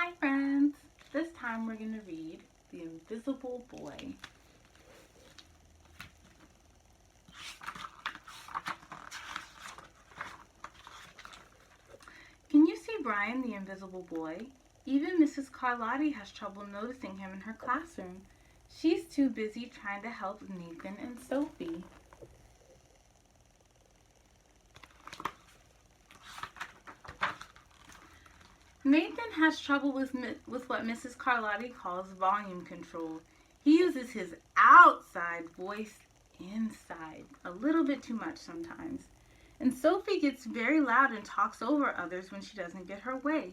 Hi friends! This time we're going to read The Invisible Boy. Can you see Brian, the invisible boy? Even Mrs. Carlotti has trouble noticing him in her classroom. She's too busy trying to help Nathan and Sophie. Nathan has trouble with what Mrs. Carlotti calls volume control. He uses his outside voice inside, a little bit too much sometimes. And Sophie gets very loud and talks over others when she doesn't get her way.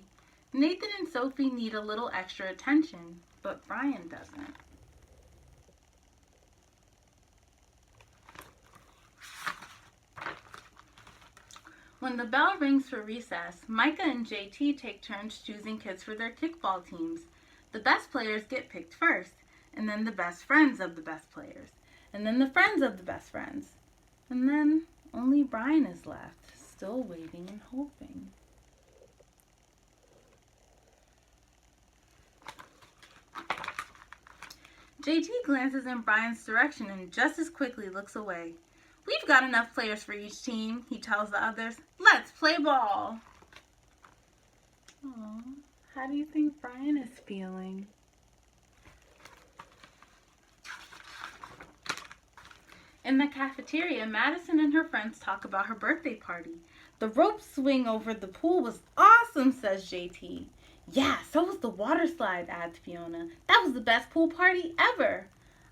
Nathan and Sophie need a little extra attention, but Brian doesn't. When the bell rings for recess, Micah and JT take turns choosing kids for their kickball teams. The best players get picked first, and then the best friends of the best players, and then the friends of the best friends. And then only Brian is left, still waiting and hoping. JT glances in Brian's direction and just as quickly looks away. "We've got enough players for each team," he tells the others. "Let's play ball." Aww, how do you think Brian is feeling? In the cafeteria, Madison and her friends talk about her birthday party. "The rope swing over the pool was awesome," says JT. "Yeah, so was the water slide," adds Fiona. "That was the best pool party ever."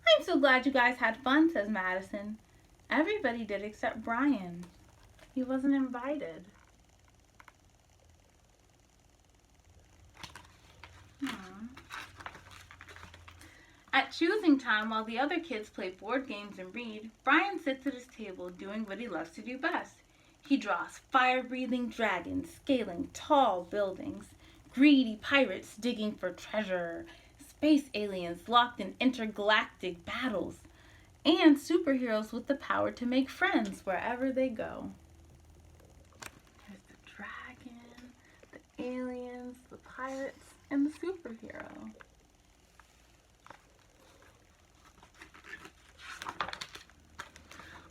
"I'm so glad you guys had fun," says Madison. Everybody did except Brian. He wasn't invited. At choosing time, while the other kids play board games and read, Brian sits at his table doing what he loves to do best. He draws fire-breathing dragons scaling tall buildings, greedy pirates digging for treasure, space aliens locked in intergalactic battles, and superheroes with the power to make friends wherever they go. There's the dragon, the aliens, the pirates, and the superhero.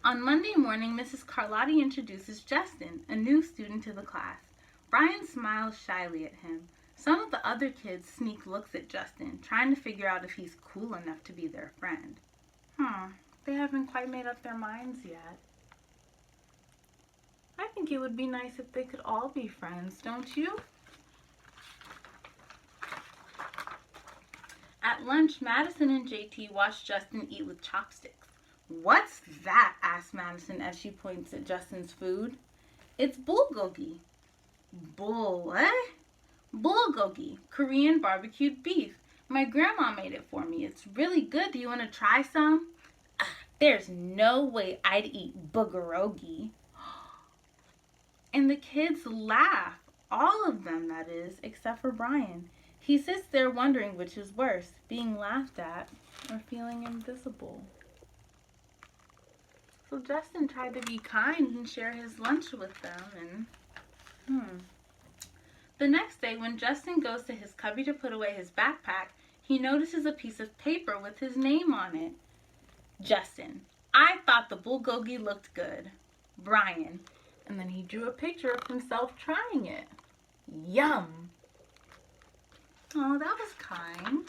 On Monday morning, Mrs. Carlotti introduces Justin, a new student to the class. Brian smiles shyly at him. Some of the other kids sneak looks at Justin, trying to figure out if he's cool enough to be their friend. They haven't quite made up their minds yet. I think it would be nice if they could all be friends, don't you? At lunch, Madison and JT watch Justin eat with chopsticks. "What's that?" asks Madison as she points at Justin's food. "It's bulgogi." Bulgogi, Korean barbecued beef. My grandma made it for me. It's really good. Do you want to try some? There's no way I'd eat boogerogi. And the kids laugh. All of them, that is, except for Brian. He sits there wondering which is worse, being laughed at or feeling invisible. So Justin tried to be kind and share his lunch with them, and The next day, when Justin goes to his cubby to put away his backpack, he notices a piece of paper with his name on it. Justin: "I thought the bulgogi looked good." Brian: and then he drew a picture of himself trying it. Yum! Oh, that was kind.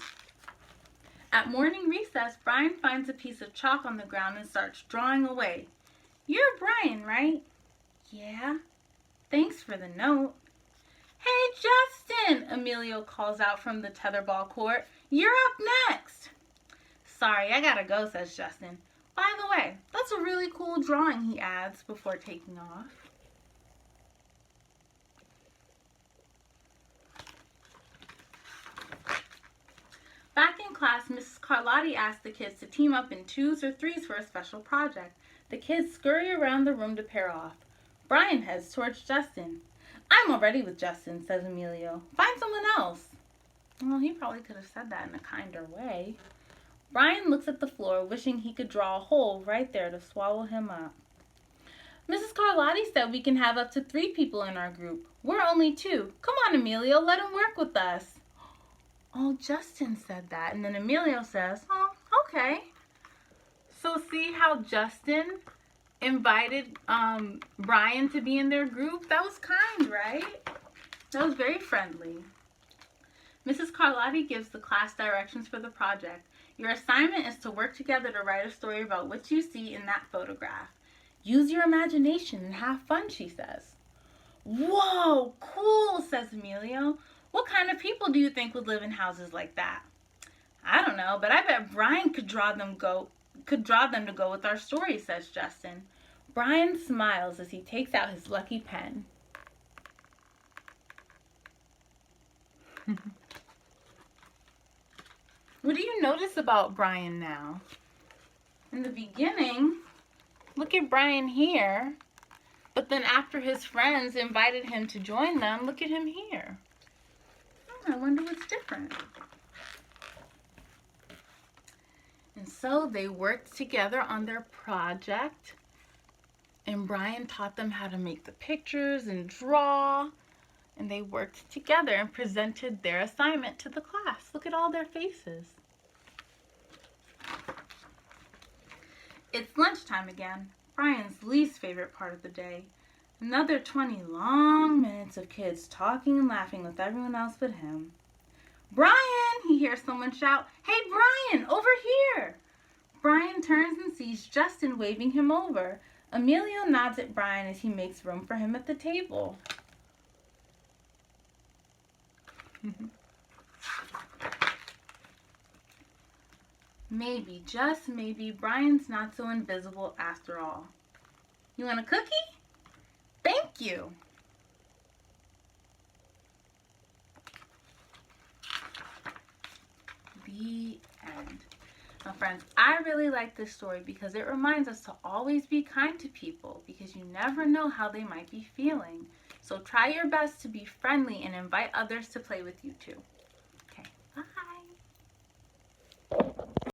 At morning recess, Brian finds a piece of chalk on the ground and starts drawing away. "You're Brian, right?" "Yeah." "Thanks for the note." "Hey, Justin!" Emilio calls out from the tetherball court. "You're up next." "Sorry, I gotta go," says Justin. "By the way, that's a really cool drawing," he adds before taking off. Back in class, Mrs. Carlotti asks the kids to team up in 2s or 3s for a special project. The kids scurry around the room to pair off. Brian heads towards Justin. "I'm already with Justin," says Emilio. "Find someone else." Well, he probably could have said that in a kinder way. Brian looks at the floor, wishing he could draw a hole right there to swallow him up. "Mrs. Carlotti said we can have up to 3 people in our group. We're only 2. Come on, Emilio, let him work with us." Oh, Justin said that. And then Emilio says, oh, okay. So see how Justin invited Brian to be in their group? That was kind, right? That was very friendly. Mrs. Carlotti gives the class directions for the project. Your assignment is to work together to write a story about what you see in that photograph. Use your imagination and have fun, she says. Whoa, cool, says Emilio. What kind of people do you think would live in houses like that? I don't know, but I bet Brian could draw them to go with our story, says Justin. Brian smiles as he takes out his lucky pen. What do you notice about Brian now? In the beginning, look at Brian here. But then after his friends invited him to join them, look at him here. I wonder what's different. And so they worked together on their project. And Brian taught them how to make the pictures and draw. And they worked together and presented their assignment to the class. Look at all their faces. It's lunchtime again, Brian's least favorite part of the day. Another 20 long minutes of kids talking and laughing with everyone else but him. Brian, he hears someone shout, hey Brian, over here. Brian turns and sees Justin waving him over. Emilio nods at Brian as he makes room for him at the table. Maybe, just maybe, Brian's not so invisible after all. You want a cookie? Thank you. The end. Now friends, I really like this story because it reminds us to always be kind to people because you never know how they might be feeling. So try your best to be friendly and invite others to play with you too.